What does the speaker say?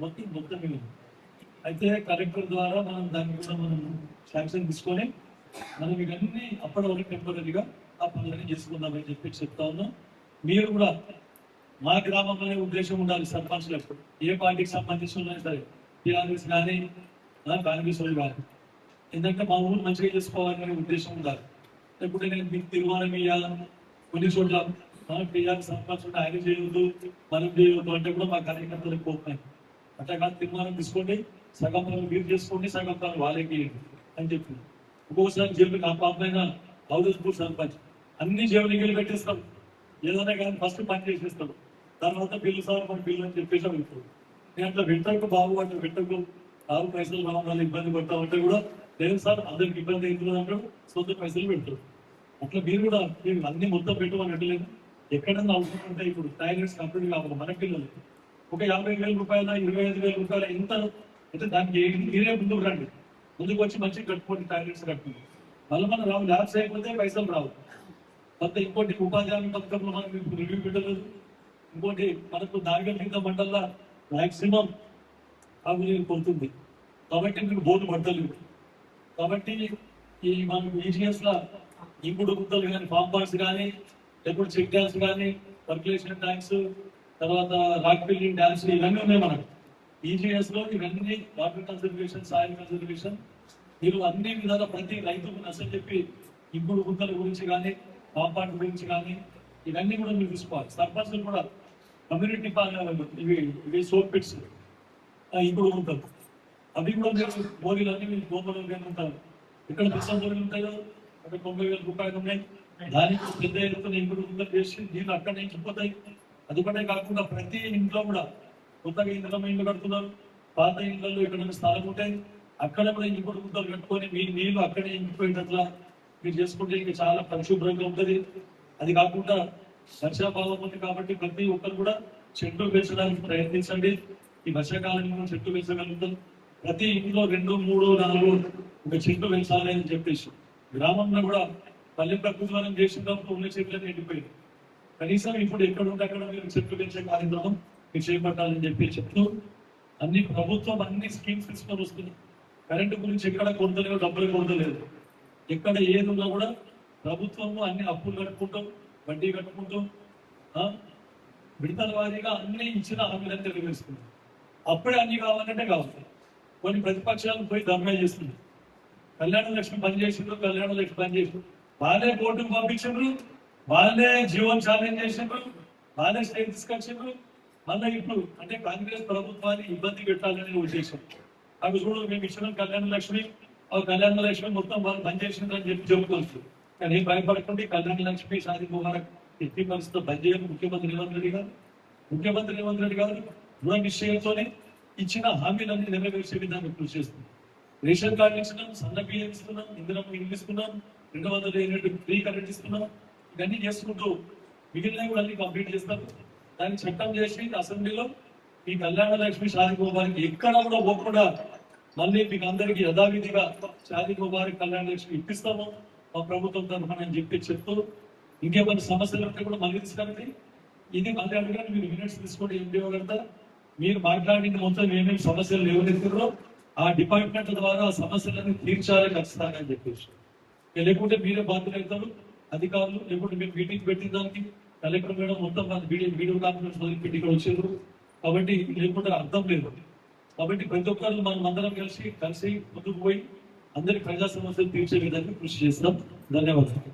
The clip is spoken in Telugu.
మొత్తం అయితే కలెక్టర్ ద్వారా మనం దాన్ని కూడా మనం శాంక్షన్ తీసుకొని మనం ఇవన్నీ అప్పటి వరకు టెంపరీగా ఆ పనులన్నీ చేసుకుందామని చెప్పి చెప్తా ఉన్నాం. మీరు కూడా మా గ్రామంలోనే ఉద్దేశం ఉండాలి. సర్పంచ్లకు ఏ పార్టీకి సంబంధించి ఉన్నాయి సరే, టీఆర్ఎస్ కానీ కాంగ్రెస్ వాళ్ళు కానీ, ఎందుకంటే మా ఊరు మంచిగా చేసుకోవాలనే ఉద్దేశం ఉండాలి. లేకుంటే నేను మీకు తీర్మానం ఇవ్వాలని కొన్ని చోట్ల టీఆర్ఎస్ సర్పంచ్ ఉంటే ఆయన చేయవద్దు మనం చేయవద్దు అంటే కూడా మా కార్యకర్తలకు కోపం. అట్లా కాదు, తీర్మానం తీసుకోండి, సగం పనులు మీరు చేసుకోండి, సగం పనులు వాళ్ళకి అని చెప్పి. ఒక్కొక్కసారి జైలుకి ఆ పాపైన హౌదస్పూర్ సర్పంచ్ అన్ని జైలు వెళ్ళి పెట్టేస్తాం, ఏదైనా కానీ ఫస్ట్ పని చేసేస్తాం, తర్వాత బిల్లు సార్ మన బిల్లు అని చెప్పేసి వెళ్తాడు. నేను అట్లా వెంటకు బాబు అంటే వెంటకు 6 పైసలు రావాలి ఇబ్బంది పడతా ఉంటే కూడా లేదు సార్ అందరికి ఇబ్బంది అవుతుంది అంటాడు, సొంత పైసలు పెడతాడు. అట్లా మీరు కూడా మీరు అన్ని మొత్తం పెట్టమని అంటలేదు. ఎక్కడన్నా అవసరం ఉంటే ఇప్పుడు టాయిలెట్స్ కంప్లీట్ కావాలి మన పిల్లలు ఒక 50,000 రూపాయల 25,000 రూపాయల ఎంత అంటే దానికి మీరే ముందుకు రండి, ముందుకు వచ్చి మంచిగా కట్టుకోండి, టాయిలెట్స్ కట్టుకోండి. మళ్ళీ మనం రావు, ల్యాబ్స్ అయిపోతే పైసలు రావు. కొంత ఇంకోటి ఉపాధి హామీ పథకంలో మనం ఇప్పుడు రివ్యూ పెట్టలేదు. ఇంకోటి మనకు నాగల్ కింద మండల్లో మ్యాక్సిమం తాగునీరు పొందుతుంది కాబట్టి మీకు బోర్డు పడతలేదు. కాబట్టి ఈ మనం ఈజీఎస్లో ఇంకుడు గుంతలు కానీ, ఫామ్ పార్ట్స్ కానీ, లేకపోతే చెక్ డ్యాన్స్ కానీ, సర్క్యులేషన్ ట్యాంక్స్, తర్వాత రాక్ ఫిల్లింగ్ డ్యాన్స్ ఇవన్నీ ఉన్నాయి మనకు. ఈజీఎస్ లో ఇవన్నీ వాటర్ కన్సర్వేషన్, సాయిల్ కన్సర్వేషన్, మీరు అన్ని విధాల ప్రతి రైతుకు నష్టం చెప్పి ఇంకుడు గుంతల గురించి కానీ, ఫామ్ పార్ట్ గురించి కానీ ఇవన్నీ కూడా మీరు చూసుకోవాలి. సర్పంచ్లు కూడా కమ్యూనిటీ ఇవి సోప్ పిట్స్, ఇంకుడు గుంతలు అవి కూడా మీరు బోరీలు అన్ని మీరు గోపలు ఉంటారు. ఇక్కడ పుస్తకం బోరీలు ఉంటాయో అక్కడ 90,000 రూపాయలు ఉన్నాయి. దానికి పెద్ద ఎత్తున ఇంకుడు గుంతలు చేసి దీన్ని అక్కడ నుంచి పోతాయి. అదొకటే కాకుండా ప్రతి ఇంట్లో కూడా కొత్తగా ఇండ్లు కడుతున్నారు, పాత ఇళ్లలో ఎక్కడైనా స్థలం ఉంటాయి అక్కడ కూడా ఇంకుడు గుంతలు కట్టుకొని మీ నీళ్లు అక్కడే ఇంకిపోయేటట్లా మీరు చేసుకుంటే ఇంకా చాలా పరిశుభ్రంగా ఉంటుంది. అది కాకుండా వర్షాభావం ఉంది కాబట్టి ప్రతి ఒక్కరు కూడా చెట్లు పెంచడానికి ప్రయత్నించండి. ఈ వర్షాకాలంలో చెట్లు పెంచగలుగుతాం. ప్రతి ఇంట్లో 2, 3, 4 ఒక చెట్లు పెంచాలి అని చెప్పేసి గ్రామంలో కూడా పల్లె ప్రకృతి వనం చేసినప్పుడు ఉన్న చెట్లని ఎండిపోయింది. కనీసం ఇప్పుడు ఎక్కడ ఉంటే అక్కడ మీరు చెట్లు పెంచే కార్యక్రమం మీరు చేపట్టాలని చెప్పి చెప్తూ అన్ని ప్రభుత్వం అన్ని స్కీమ్స్ తీసుకొని వస్తుంది. కరెంటు గురించి ఎక్కడ కొడతలేదు, డబ్బులు కొడతలేదు. ఎక్కడ ఏది ఉన్నా కూడా ప్రభుత్వము అన్ని అప్పులు కట్టుకుంటాం, వడ్డీ కట్టుకుంటాం, విడతల వారీగా అన్ని ఇచ్చిన హామీలను తెలియజేస్తుంది. అప్పుడే అన్ని కావాలంటే కావాలి. కొన్ని ప్రతిపక్షాలను పోయి ధర్నా చేస్తుంది. కళ్యాణ లక్ష్మి పనిచేసిండ్రు, కళ్యాణ లక్ష్మి పనిచేసిండ్రు, వాళ్ళే కోర్టుకు పంపించిండ్రు, వాళ్ళే జీవన్ ఛాలెంజ్ చేసిండ్రు, వాళ్ళే స్టేట్ తీసుకొచ్చిండ్రు. మళ్ళీ ఇప్పుడు అంటే కాంగ్రెస్ ప్రభుత్వాన్ని ఇబ్బంది పెట్టాలనే ఉద్దేశం. అవి చూడు మేము ఇచ్చిన కళ్యాణ లక్ష్మి, ఆ కళ్యాణ లక్ష్మి మొత్తం వాళ్ళు బంద్ చేసిండ్రని చెప్పి చెబుకోవచ్చు. కానీ ఏం భయపడకుండా కళ్యాణ లక్ష్మి, షాదీ ముబారక్ ఎట్టి పరిస్థితిలో బంద్ చేయడం ముఖ్యమంత్రి రేవంత్ రెడ్డి గారు దృఢ నిశ్చయంతోనే ఇచ్చిన హామీలన్నీ నెరవేర్చే విధానం కృషి చేస్తుంది. రేషన్ కార్డు ఇస్తున్నాం, సన్న బియ్యం ఇస్తున్నాం, ఇంధనం ఇల్లు ఇస్తున్నాం, 200 యూనిట్ ఫ్రీ కరెంట్ ఇస్తున్నాం. ఇవన్నీ చేసుకుంటూ మిగిలినవి కూడా అన్ని కంప్లీట్ చేస్తారు. దాన్ని చట్టం చేసి అసెంబ్లీలో ఈ కళ్యాణ లక్ష్మి, షాదీ ముబారక్ ఎక్కడ కూడా పోకుండా మళ్ళీ మీకు అందరికీ యథావిధిగా షాదీ ముబారక్, కళ్యాణ లక్ష్మి ఇప్పిస్తాము మా ప్రభుత్వం తరఫున అని చెప్తూ ఇంకేమైనా సమస్యలు ఉంటే కూడా మళ్ళీ తీసుకురండి. ఇది మళ్ళీ అడగండి, మీరు మినిట్స్ తీసుకోండి. ఎంపీఓ గారితో మీరు మాట్లాడిన మొత్తం ఏమేమి సమస్యలు లేవనెత్తారో ఆ డిపార్ట్మెంట్ ద్వారా ఆ సమస్యలను తీర్చాలి ఖచ్చితంగా అని చెప్పేసి. లేకుంటే మీరే బాధ్యత అవుతారు అధికారులు. లేకుంటే మీరు మీటింగ్ పెట్టిన దానికి కలెక్టర్ మేడం మొత్తం వీడియో కాన్ఫరెన్స్ మొదలుపెట్టి ఇక్కడ వచ్చారు కాబట్టి లేకుంటే అర్థం లేదు. కాబట్టి ప్రతి ఒక్కరు మనం అందరం కలిసి ముందుకు పోయి అందరి ప్రజా సమస్యలు తీర్చే విధంగా కృషి చేస్తాం. ధన్యవాదాలు.